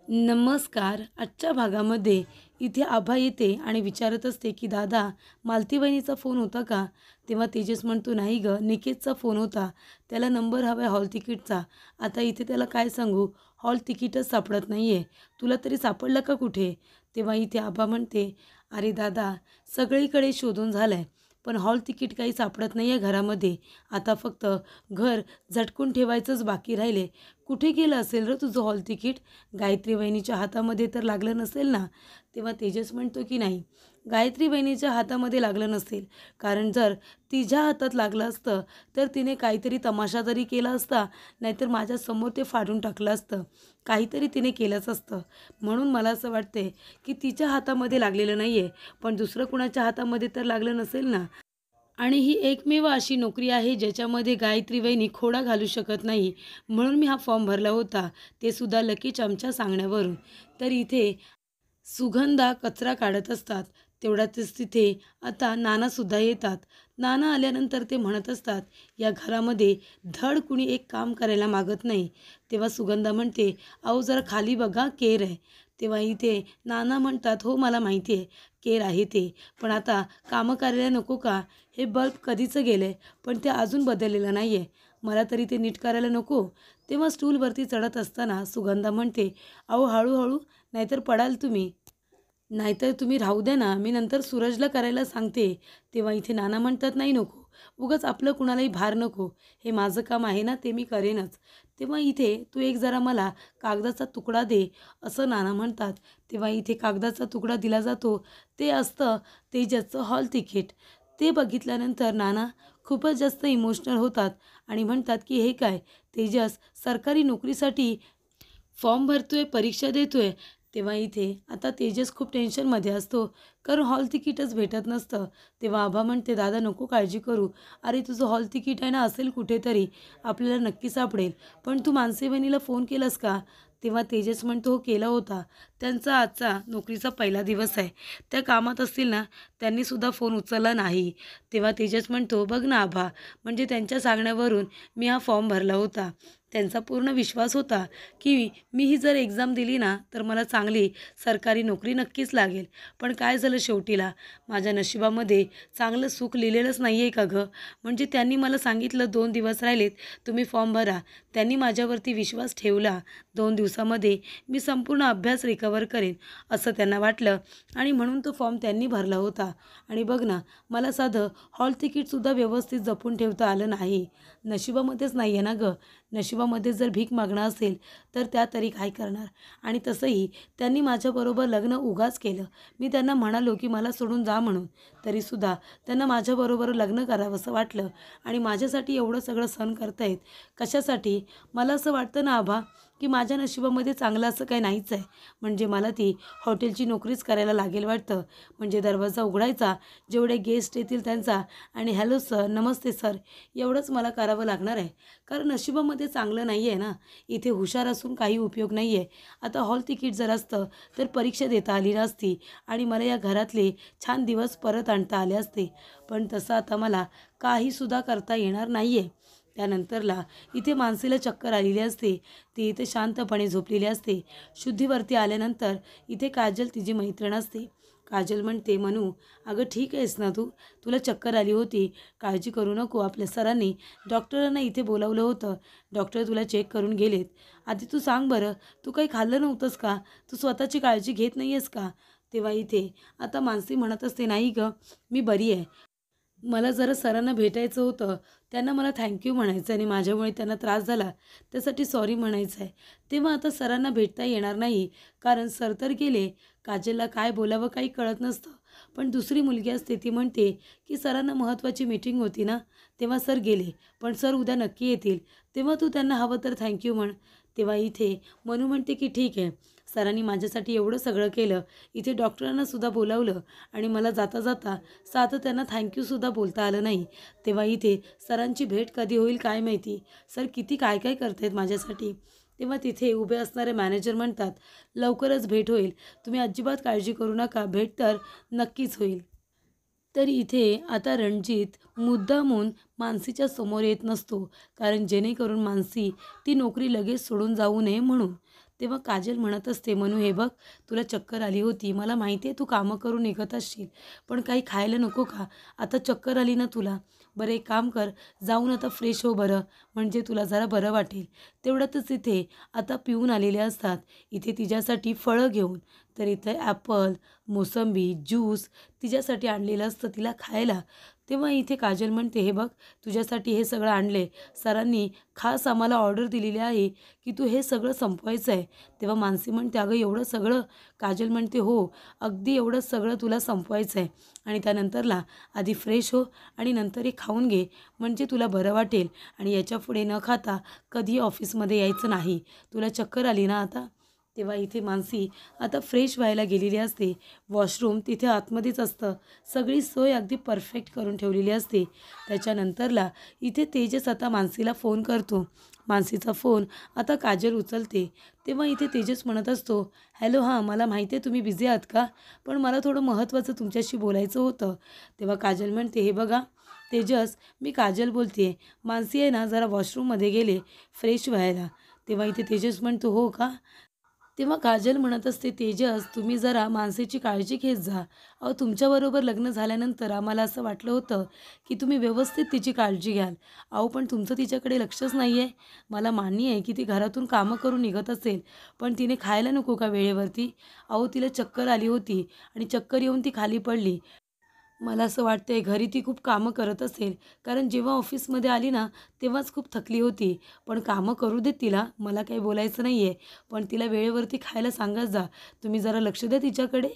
नमस्कार. आजच्या भागामध्ये इथे आभा येते आणि विचारत असते की दादा, मालती वहिनीचा फोन होता का? तेव्हा तेजस म्हणतो नाही गं, निकेतचा फोन होता. त्याला नंबर हवा आहे हॉल तिकीटचा. आता इथे त्याला काय सांगू, हॉल तिकीटच सापडत नाही आहे. तुला तरी सापडलं का कुठे? तेव्हा इथे आभा म्हणते, अरे दादा, सगळीकडे शोधून झालं आहे, पण हॉल तिकीट काही सापडत नाही आहे घरामध्ये. आता फक्त घर झटकून ठेवायचंच बाकी राहिले. कुठे गेलं असेल र तुझं हॉल तिकीट? गायत्री वहिनीच्या हातामध्ये तर लागलं नसेल ना? तेव्हा तेजस म्हणतो की नाही, गायत्री वहिनीच्या हातामध्ये लागलं नसेल, कारण जर तिच्या हातात लागलं असतं तर तिने काहीतरी तमाशा जरी केला असता, नाहीतर माझ्यासमोर ते फाडून टाकलं असतं. काहीतरी तिने केलंच असतं. म्हणून मला असं वाटते की तिच्या हातामध्ये लागलेलं नाही आहे, पण दुसरं कुणाच्या हातामध्ये तर लागलं नसेल ना. आणि ही एकमेव अशी नोकरी आहे ज्याच्यामध्ये गायत्री वहिनी खोडा घालू शकत नाही. म्हणून मी हा फॉर्म भरला होता, ते सुद्धा लकी चार्मच्या सांगण्यावरून. तर इथे सुगंधा कचरा काढत असतात. तेवढ्यातच तिथे आता नानासुद्धा येतात. नाना आल्यानंतर ते म्हणत असतात, या घरामध्ये धड कुणी एक काम करायला मागत नाही. तेव्हा सुगंधा म्हणते, अहो जरा खाली बघा, केर आहे. तेव्हा इथे नाना म्हणतात, हो मला माहिती आहे केर आहे ते, पण आता कामं करायला नको का? हे बल्ब कधीचं गेलं आहे, पण ते अजून बदललेलं नाही आहे. मला तरी ते नीट करायला नको? तेव्हा स्टूलवरती चढत असताना सुगंधा म्हणते, अहो हळूहळू, नाहीतर पडाल तुम्ही. नाहीतर तुम्ही राहू द्या ना, मी नंतर सूरजला करायला सांगते. तेव्हा इथे नाना म्हणतात, नाही नको, उगाच आपलं कुणालाही भार नको. हे माझं काम आहे ना, ते मी करेनच. तेव्हा इथे तू एक जरा मला कागदाचा तुकडा दे, असं नाना म्हणतात. तेव्हा इथे कागदाचा तुकडा दिला जातो. ते असतं तेजसचं हॉल तिकीट. ते बघितल्यानंतर नाना खूपच जास्त इमोशनल होतात आणि म्हणतात की हे काय, तेजस सरकारी नोकरीसाठी फॉर्म भरतोय, परीक्षा देतोय. तेव्हा इथे आता तेजस खूप टेन्शनमध्ये असतो, कारण हॉल तिकीटच भेटत नसतं. तेव्हा आभा म्हणते, दादा नको काळजी करू. अरे तुझं हॉल तिकीट आहे ना, असेल कुठेतरी, आपल्याला नक्की सापडेल. पण तू मानसी वहिनीला फोन केलास का? तेव्हा तेजस म्हणतो, हो केला होता. त्यांचा आजचा नोकरीचा पहिला दिवस आहे. त्या कामात असतील ना, त्यांनीसुद्धा फोन उचलला नाही. तेव्हा तेजस म्हणतो, बघ ना आभा, म्हणजे त्यांच्या सांगण्यावरून मी हा फॉर्म भरला होता. त्यांचा पूर्ण विश्वास होता की मी ही जर एक्झाम दिली ना, तर मला चांगली सरकारी नोकरी नक्कीच लागेल. पण काय झालं शेवटीला, माझ्या नशिबामध्ये चांगलं सुख लिहिलेलंच नाही आहे का गं? म्हणजे त्यांनी मला सांगितलं 2 दिवस राहिलेत, तुम्ही फॉर्म भरा. त्यांनी माझ्यावरती विश्वास ठेवला. 2 दिवसामध्ये मी संपूर्ण अभ्यास रिकवर करेन, असं त्यांना वाटलं आणि म्हणून तो फॉर्म त्यांनी भरला होता. आणि बघ ना, मला साधं हॉल तिकीटसुद्धा व्यवस्थित जपून ठेवता आलं नाही. नशिबामध्येच नाही आहे ना गं. नशिबामध्ये जर भीक मागणं असेल तर त्या तरी काय करणार? आणि तसंही त्यांनी माझ्याबरोबर लग्न उगाच केलं. मी त्यांना म्हणालो की मला सोडून जा म्हणून, तरीसुद्धा त्यांना माझ्याबरोबर लग्न करावंसं वाटलं आणि माझ्यासाठी एवढं सगळं सहन करतायत. कशासाठी? मला असं वाटतं ना आभा, की माझ्या नशिबामध्ये चांगलं असं काही नाहीच आहे. म्हणजे मला ती हॉटेलची नोकरीच करायला लागेल वाटतं. म्हणजे दरवाजा उघडायचा, जेवढे गेस्ट येतील त्यांचा, आणि हॅलो सर, नमस्ते सर, एवढंच मला करावं लागणार आहे. कारण नशिबामध्ये चांगलं नाही आहे ना. इथे हुशार असून काही उपयोग नाही आहे. आता हॉल तिकीट जर असतं तर परीक्षा देता आली नसती आणि मला या घरातले छान दिवस परत आणता आले असते. पण तसं आता मला काहीसुद्धा करता येणार नाही आहे. त्यानंतरला इथे मानसीला चक्कर आलेली असते. ती इथे शांतपणे झोपलेली असते. शुद्धीवरती आल्यानंतर इथे काजल तिची मैत्रीण असते. काजल म्हणते, मनू, अगं ठीक आहेस ना तू? तुला चक्कर आली होती, काळजी करू नको. आपल्या सरांनी डॉक्टरांना इथे बोलावलं होतं. डॉक्टर तुला चेक करून गेलेत. आधी तू सांग बरं, तू काही खाल्लं नव्हतंस का? तू स्वतःची काळजी घेत नाही आहेस का? तेव्हा इथे आता मानसी म्हणत असते, नाही गं, मी बरी आहे. मला जरा सरांना भेटायचं होतं. त्यांना मला थँक्यू म्हणायचं आणि माझ्यामुळे त्यांना त्रास झाला त्यासाठी सॉरी म्हणायचं आहे. तेव्हा आता सरांना भेटता येणार नाही, कारण सर तर गेले. काजलला काय बोलावं काही कळत नसतं. पण दुसरी मुलगी असते, ती म्हणते की सरांना महत्त्वाची मीटिंग होती ना, तेव्हा सर गेले. पण सर उद्या नक्की येतील. तेव्हा तू त्यांना हवं तर थँक्यू म्हण. तेव्हा इथे मनू म्हणते की ठीक आहे, सरांनी माझ्यासाठी एवढं सगळं केलं. इथे डॉक्टरांनासुद्धा बोलावलं आणि मला जाता जाता साधं त्यांना थँक्यूसुद्धा बोलता आलं नाही. तेव्हा इथे सरांची भेट कधी होईल काय माहिती. सर किती काय काय करतायत माझ्यासाठी. तेव्हा तिथे उभे असणारे मॅनेजर म्हणतात, लवकरच भेट होईल, तुम्ही अजिबात काळजी करू नका, भेट तर नक्कीच होईल. तर इथे आता रणजित मुद्दामून मानसीच्या समोर येत नसतो, कारण जेणेकरून मानसी ती नोकरी लगेच सोडून जाऊ नये म्हणून. तेव्हा काजल म्हणत असते, मनू हे बघ, तुला चक्कर आली होती, मला माहिती आहे तू कामं करून निघत असशील, पण काही खायला नको का? आता चक्कर आली ना तुला, बरं एक काम कर, जाऊन आता फ्रेश हो बरं, म्हणजे तुला जरा बरं वाटेल. तेवढ्यातच इथे आता पिऊन आलेले असतात इथे तिच्यासाठी फळं घेऊन. तर इथे ॲपल, मोसंबी, ज्यूस तिच्यासाठी आणलेलं असतं तिला खायला. तेव्हा इथे काजल म्हणते, हे बघ, तुझ्यासाठी हे सगळं आणले, सरांनी खास आम्हाला ऑर्डर दिलेली आहे की तू हे सगळं संपवायचं आहे. तेव्हा मानसी म्हणते, अगं एवढं सगळं? काजल म्हणते, हो, अगदी एवढं सगळं तुला संपवायचं आहे, आणि त्यानंतरला आधी फ्रेश हो आणि नंतर हे खाऊन घे, म्हणजे तुला बरं वाटेल, आणि याच्यापुढे न खाता कधी ऑफिसमध्ये यायचं नाही. तुला चक्कर आली ना आता? तेव्हा इथे मानसी आता फ्रेश व्हायला गेलेली असते. वॉशरूम तिथे आतमध्येच असतं, सगळी सोय अगदी परफेक्ट करून ठेवलेली असते. त्याच्यानंतरला इथे तेजस आता मानसीला फोन करतो. मानसीचा फोन आता काजल उचलते. तेव्हा इथे तेजस म्हणत असतो, हॅलो, हां, मला माहिती आहे तुम्ही बिझी आहात का, पण मला थोडं महत्त्वाचं तुमच्याशी बोलायचं होतं. तेव्हा काजल म्हणते, हे बघा तेजस, मी काजल बोलते, मानसी आहे ना जरा वॉशरूममध्ये गेले फ्रेश व्हायला. तेव्हा इथे तेजस म्हणतो, हो का? तेव्हा काजल म्हणत असते, तेजस, तुम्ही जरा मानसीची काळजी घेत जा. अहो, तुमच्याबरोबर लग्न झाल्यानंतर आम्हाला असं वाटलं होतं की तुम्ही व्यवस्थित तिची काळजी घ्याल. अहो, पण तुमचं तिच्याकडे लक्षच नाही आहे. मला मान्य आहे की ती घरातून कामं करून निघत असेल, पण तिने खायला नको का वेळेवरती? अहो, तिला चक्कर आली होती आणि चक्कर येऊन ती खाली पडली. मला असं वाटतंय घरी ती खूप कामं करत असेल, कारण जेव्हा ऑफिसमध्ये आली ना तेव्हाच खूप थकली होती. पण कामं करू देत तिला, मला काही बोलायचं नाही आहे, पण तिला वेळेवरती खायला सांगत जा. तुम्ही जरा लक्ष द्या तिच्याकडे.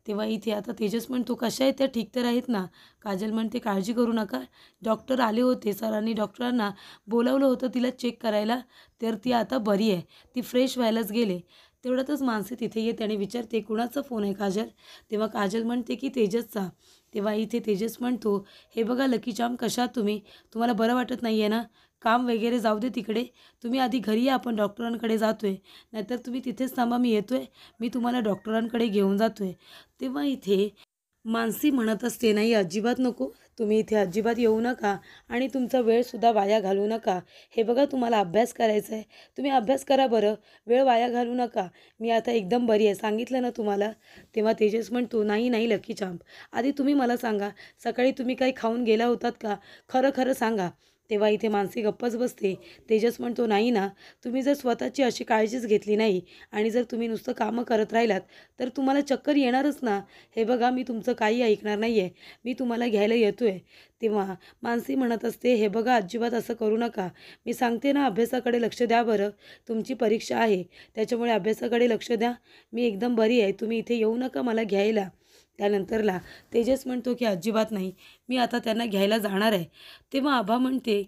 तेव्हा इथे आता तेजस म्हणतो, कशा आहेत त्या, ठीक तर आहेत ना? काजल म्हणते, काळजी करू नका, डॉक्टर आले होते, सरांनी डॉक्टरांना बोलावलं होतं तिला चेक करायला, तर ती आता बरी आहे, ती फ्रेश व्हायलाच गेले. तेवढ्यातच मानसी तिथे येते आणि विचारते, कुणाचा फोन आहे काजल? तेव्हा काजल म्हणते की तेजसचा. तेव्हा इथे तेजस म्हणतो, हे बघा लकी चाम, कशा आहात तुम्ही? तुम्हाला बरं वाटत नाही आहे ना? काम वगैरे जाऊ दे तिकडे, तुम्ही आधी घरी या, आपण डॉक्टरांकडे जातो आहे, नाहीतर तुम्ही तिथेच थांबा, मी येतो आहे, मी तुम्हाला डॉक्टरांकडे घेऊन जातो आहे. तेव्हा इथे मानसी म्हणत असते, नाही अजिबात नको, तुम्ही इथे अजिबात येऊ नका आणि तुमचा वेळसुद्धा वाया घालवू नका. हे बघा, तुम्हाला अभ्यास करायचा आहे, तुम्ही अभ्यास करा बरं, वेळ वाया घालवू नका. मी आता एकदम बरी आहे, सांगितलं ना तुम्हाला. तेव्हा तेजस म्हणतो, नाही नाही लकी चांप, आधी तुम्ही मला सांगा, सकाळी तुम्ही काही खाऊन गेला होतात का? खरं खरं सांगा. तेव्हा इथे मानसी गप्पच बसते. तेजस म्हणतो, नाही ना, तुम्ही जर स्वतःची अशी काळजीच घेतली नाही आणि जर तुम्ही नुसतं कामं करत राहिलात तर तुम्हाला चक्कर येणारच ना. हे बघा, मी तुमचं काही ऐकणार नाही आहे, मी तुम्हाला घ्यायला येतो आहे. तेव्हा मानसी म्हणत असते, हे बघा अजिबात असं करू नका, मी सांगते ना, अभ्यासाकडे लक्ष द्या बरं, तुमची परीक्षा आहे, त्याच्यामुळे अभ्यासाकडे लक्ष द्या, मी एकदम बरी आहे, तुम्ही इथे येऊ नका मला घ्यायला. त्यानंतरला तेजस म्हणतो की अजिबात नाही, मी आता त्यांना घ्यायला जाणार आहे. तेव्हा आभा म्हणते,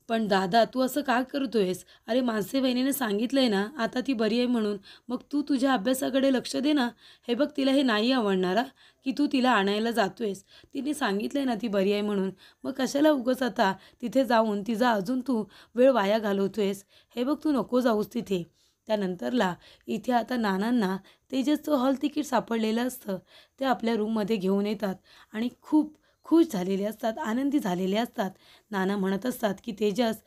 पण दादा तू असं का करतोयस? अरे मानसी वहिनीने सांगितलं आहे ना आता ती बरी आहे म्हणून, मग तू तुझ्या अभ्यासाकडे लक्ष दे ना. हे बघ, तिला हे नाही आवडणार की तू तिला आणायला जातोयस, तिने सांगितलं आहे ना ती बरी आहे म्हणून, मग कशाला उगाच आता तिथे जाऊन तिचा अजून तू वेळ वाया घालवतोयस. हे बघ, तू नको जाऊस तिथे. त्यानंतरला इथे आता नानांना तेजसचं हॉल तिकीट सापडलेलं असतं. ते आपल्या रूममध्ये घेऊन येतात आणि खूप खुश झालेले असतात, आनंदी झालेले असतात. नाना म्हणत असतात की तेजस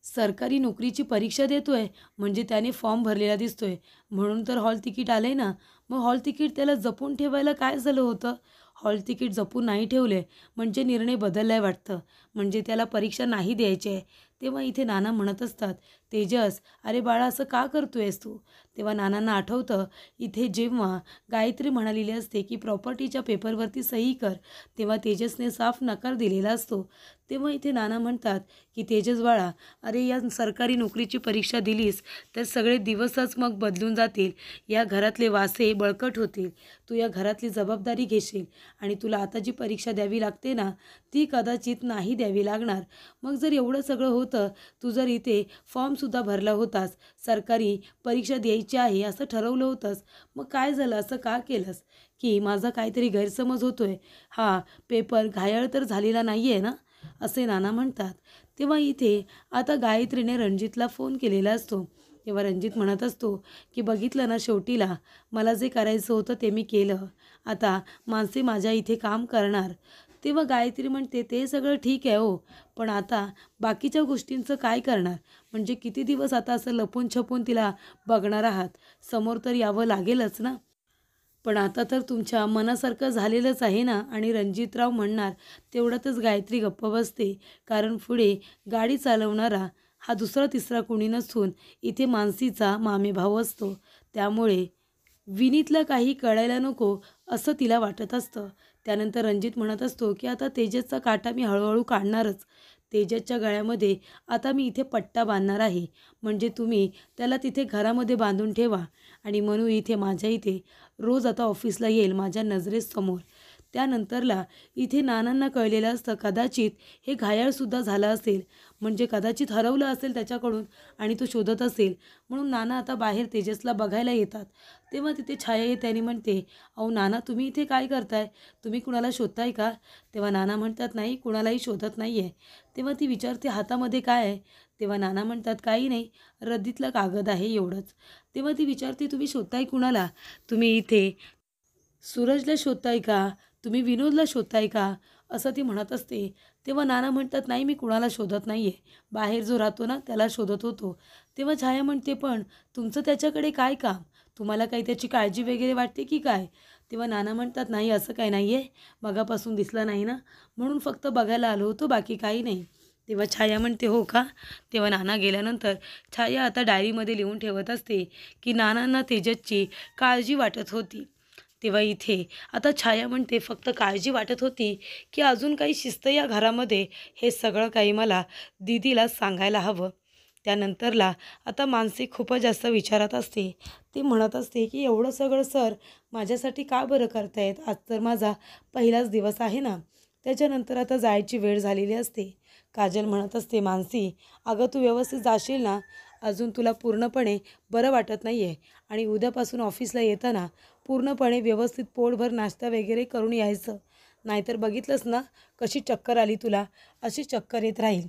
सरकारी नोकरीची परीक्षा देतोय, म्हणजे त्याने फॉर्म भरलेला दिसतोय, म्हणून तर हॉल तिकीट आलंय ना. मग हॉल तिकीट त्याला जपून ठेवायला काय झालं होतं? हॉल तिकीट जपून नाही ठेवले म्हणजे निर्णय बदललाय वाटतं, म्हणजे त्याला परीक्षा नाही द्यायची आहे. तेव्हा इथे नाना म्हणत असतात, तेजस, अरे बाळा, असं का करतोयस तू? तेव्हा नानांना आठवतं इथे जेव्हा गायत्री म्हणालेली असते की प्रॉपर्टीच्या पेपरवरती सही कर, तेव्हा तेजसने साफ नकार दिलेला असतो. तेव्हा इथे नाना म्हणतात की तेजस बाळा, अरे या सरकारी नोकरीची परीक्षा दिलीस तर सगळे दिवसच मग बदलून जातील, या घरातले वासे बळकट होतील, तू या घरातली जबाबदारी घेशील आणि तुला आता जी परीक्षा द्यावी लागते ना ती कदाचित नाही द्यावी लागणार. मग जर एवढं सगळं होतं, तू जर इथे फॉर्मसुद्धा भरला होतास, सरकारी परीक्षा द्यायची आहे असं ठरवलं होतंस, मग काय झालं, असं का केलंस? की माझा काहीतरी गैरसमज होतोय, हा पेपर घायाळ तर झालेला नाही आहे ना, असे नाना म्हणतात. तेव्हा इथे आता गायत्रीने रणजितला फोन केलेला असतो. तेव्हा रणजित म्हणत असतो की बघितलं ना, शेवटीला मला जे करायचं होतं ते मी केलं, आता मानसी माझ्या इथे काम करणार. तेव्हा गायत्री म्हणते, ते सगळं ठीक आहे हो, पण आता बाकीच्या गोष्टींचं काय करणार? म्हणजे किती दिवस आता असं लपून छपून तिला बघणार आहात? समोर तर यावं लागेलच ना. पण आता तर तुमच्या मनासारखं झालेलंच आहे ना. आणि रणजितराव म्हणणार. तेवढ्यातच गायत्री गप्प बसते, कारण पुढे गाडी चालवणारा हा दुसरा तिसरा कोणी नसून इथे मानसीचा मामेभाऊ असतो. त्यामुळे विनीतला काही कळायला नको असं तिला वाटत असतं. त्यानंतर रणजित म्हणत असतो की आता तेजसचा काटा मी हळूहळू काढणारच. तेजसच्या गळ्यामध्ये आता मी इथे पट्टा बांधणार आहे. म्हणजे तुम्ही त्याला तिथे घरामध्ये बांधून ठेवा आणि मनू इथे माझ्या इथे रोज आता ऑफिसला येईल माझ्या नजरेसमोर. त्यानंतरला इथे नानांना कळलेलं असतं, कदाचित हे घायाळसुद्धा झालं असेल, म्हणजे कदाचित हरवलं असेल त्याच्याकडून आणि तो शोधत असेल. म्हणून नाना आता बाहेर तेजसला बघायला येतात. तेव्हा तिथे छाया येते आणि म्हणते, अहो नाना, तुम्ही इथे काय करताय? तुम्ही कुणाला शोधताय का? तेव्हा नाना म्हणतात, नाही, कुणालाही शोधत नाही आहे. तेव्हा ती विचारते, हातामध्ये काय आहे? तेव्हा नाना म्हणतात, काही नाही, रद्दीतला कागद आहे एवढंच. तेव्हा ती विचारते, तुम्ही शोधताय कुणाला? तुम्ही इथे सूरजला शोधताय का? तुम्ही विनोदला शोधताय का? असं ती म्हणत असते. तेव्हा नाना म्हणतात, नाही, मी कुणाला शोधत नाही आहे, बाहेर जो राहतो ना त्याला शोधत होतो. तेव्हा छाया म्हणते, पण तुमचं त्याच्याकडे काय काम? तुम्हाला काही त्याची काळजी वगैरे वाटते की काय? तेव्हा नाना म्हणतात, नाही, असं काही नाही आहे, मगापासून दिसला नाही ना, म्हणून फक्त बघायला आलो होतो, बाकी काही नाही. तेव्हा छाया म्हणते, हो का? तेव्हा नाना गेल्यानंतर छाया आता डायरीमध्ये लिहून ठेवत असते की नानांना तेजसची काळजी वाटत होती. तेव्हा इथे आता छाया म्हणते, फक्त काळजी वाटत होती की अजून काही शिस्त या घरामध्ये, हे सगळं काही मला दीदीला सांगायला हवं. त्यानंतरला आता मानसी खूपच जास्त विचारात असते. ती म्हणत असते की एवढं सगळं सर माझ्यासाठी का बरं करतायत? आज तर माझा पहिलाच दिवस आहे ना. त्याच्यानंतर आता जायची वेळ झालेली असते. काजल म्हणत असते, मानसी, अगं तू व्यवस्थित जाशील ना? अजून तुला पूर्णपणे बरं वाटत नाही आहे आणि उद्यापासून ऑफिसला येताना पूर्णपणे व्यवस्थित पोटभर नाश्ता वगैरे करून यायचं. नाहीतर बघितलंस ना कशी चक्कर आली तुला, अशी चक्कर येत राहील.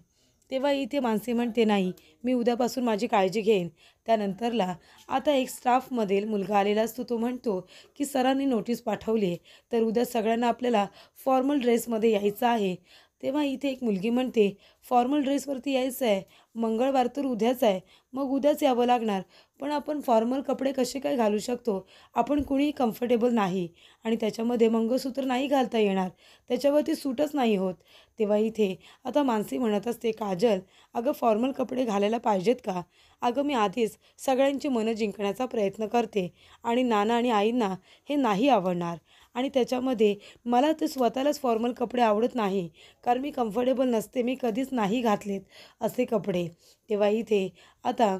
तेव्हा इथे मानसी म्हणते, नाही, मी उद्यापासून माझी काळजी घेईन. त्यानंतरला आता एक स्टाफमधील मुलगा आलेला असतो. तो म्हणतो की सरांनी नोटीस पाठवली आहे, तर उद्या सगळ्यांना आपल्याला फॉर्मल ड्रेसमध्ये यायचं आहे. तेव्हा इथे एक मुलगी म्हणते, फॉर्मल ड्रेसवरती यायचं आहे? मंगळवार तर उद्याच आहे, मग उद्याच यावं लागणार. पण आपण फॉर्मल कपडे कसे काय घालू शकतो? आपण कुणीही कम्फर्टेबल नाही आणि त्याच्यामध्ये मंगळसूत्र नाही घालता येणार, त्याच्यावरती सूटच नाही होत. तेव्हा इथे आता मानसी म्हणत असते, काजल, अगं फॉर्मल कपडे घालायला पाहिजेत का? अगं मी आधीच सगळ्यांची मनं जिंकण्याचा प्रयत्न करते आणि नाना आणि आईंना हे नाही आवडणार. आणि त्याच्यामध्ये मला ते स्वतःलाच फॉर्मल कपडे आवडत नाही, कारण मी कम्फर्टेबल नसते, मी कधीच नाही घातलेत असे कपडे. तेव्हा इथे आता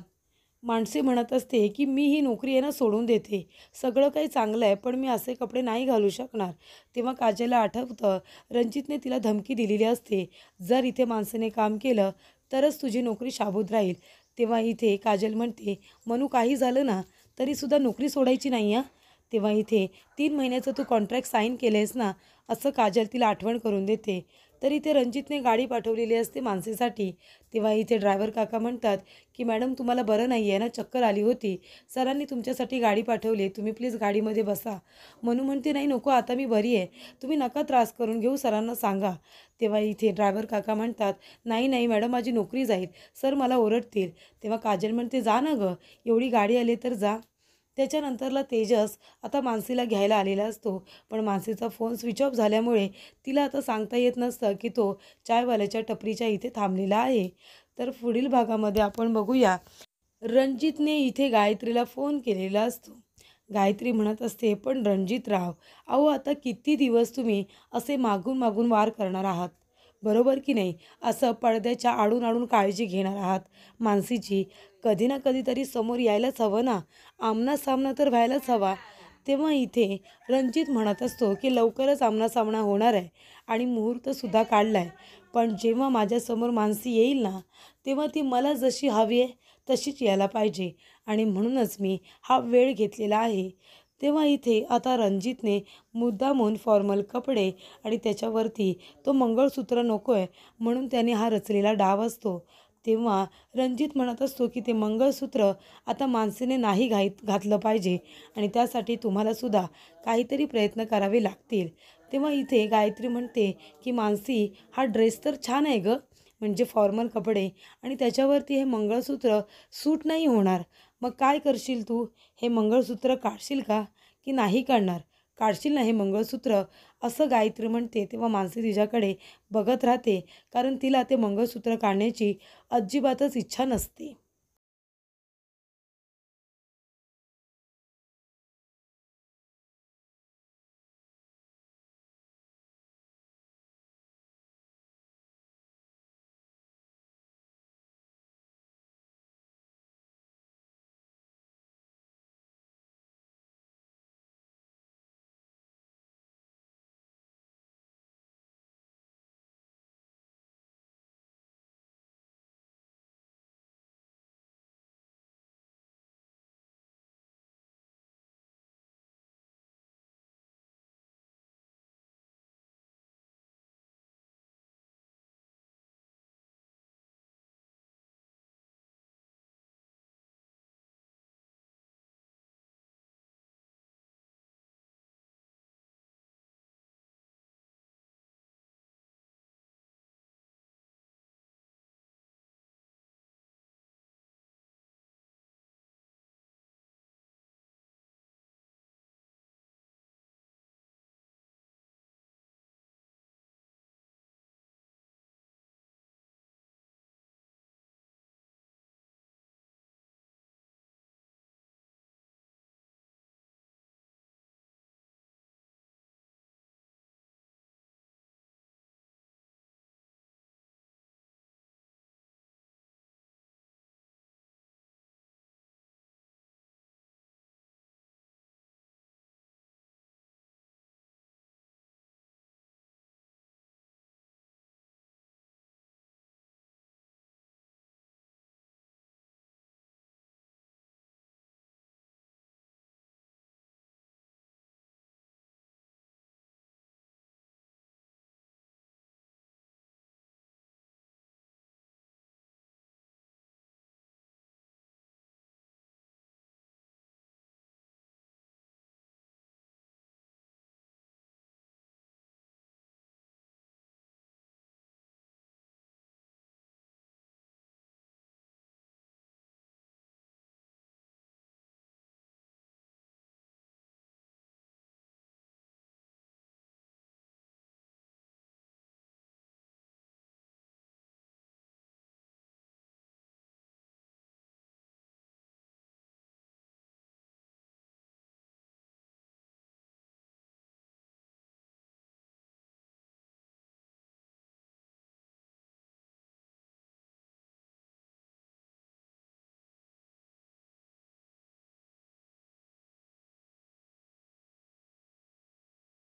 माणसे म्हणत असते की मी ही नोकरी आहे ना सोडून देते, सगळं काही चांगलं आहे, पण मी असे कपडे नाही घालू शकणार. तेव्हा काजलला आठवतं, रणजितने तिला धमकी दिलेली असते, जर इथे माणसाने काम केलं तरच तुझी नोकरी शाबूत राहील. तेव्हा इथे काजल म्हणते, मनू, काही झालं ना तरीसुद्धा नोकरी सोडायची नाही हां. तेव्हा इथे 3 महिन्याचं तू कॉन्ट्रॅक्ट साईन केलं आहेस ना, असं काजल तिला आठवण करून देते. तर इथे रणजितने गाडी पाठवलेली असते मानसीसाठी. तेव्हा इथे ड्रायव्हर काका म्हणतात की मॅडम, तुम्हाला बरं नाही आहे ना, चक्कर आली होती, सरांनी तुमच्यासाठी गाडी पाठवली, तुम्ही प्लीज गाडीमध्ये बसा. मनू म्हणते, नाही, नको, आता मी बरी आहे, तुम्ही नका त्रास करून घेऊ, सरांना सांगा. तेव्हा इथे ड्रायव्हर काका म्हणतात, नाही नाही मॅडम, माझी नोकरी जाईल, सर मला ओरडतील. तेव्हा काजल म्हणते, जा ना गं, एवढी गाडी आली तर जा. त्याच्यानंतरला तेजस आता मानसीला घ्यायला आलेला असतो, पण मानसीचा फोन स्विच ऑफ झाल्यामुळे तिला आता सांगता येत नसतं की तो चायवाल्याच्या टपरीच्या इथे थांबलेला आहे. तर पुढील भागामध्ये आपण बघूया, रणजितने इथे गायत्रीला फोन केलेला असतो. गायत्री म्हणत असते, पण रणजितराव, अहो आता किती दिवस तुम्ही असे मागून मागून वार करणार आहात, बरोबर की नाही? असं पडद्याच्या आडून आडून काळजी घेणार आहात मानसीची. कधी ना कधीतरी समोर यायलाच हवं ना, आमना-सामना तर व्हायलाच हवा. तेव्हा इथे रणजित म्हणत असतो की लवकरच आमना-सामना होणार आहे आणि मुहूर्तसुद्धा काढला आहे. पण जेव्हा माझ्यासमोर मानसी येईल ना, तेव्हा ती मला जशी हवी आहे तशीच यायला पाहिजे आणि म्हणूनच मी हा वेळ घेतलेला आहे. तेव्हा इथे आता रणजितने मुद्दामून फॉर्मल कपडे आणि त्याच्यावरती तो मंगळसूत्र नको आहे म्हणून त्याने हा रचलेला डाव असतो. तेव्हा रणजित म्हणत असतो की ते मंगळसूत्र आता मानसीने नाही घातलं पाहिजे आणि त्यासाठी तुम्हालासुद्धा काहीतरी प्रयत्न करावे लागतील. तेव्हा इथे गायत्री म्हणते की मानसी, हा ड्रेस तर छान आहे गं, म्हणजे फॉर्मल कपडे, आणि त्याच्यावरती हे मंगळसूत्र सूट नाही होणार. मग काय करशील तू? हे मंगळसूत्र काढशील का की नाही काढणार? काढशील ना हे मंगळसूत्र, असं गायत्री म्हणते. तेव्हा मानसी तिच्याकडे बघत राहते, कारण तिला ते मंगळसूत्र काढण्याची अजिबातच इच्छा नसते.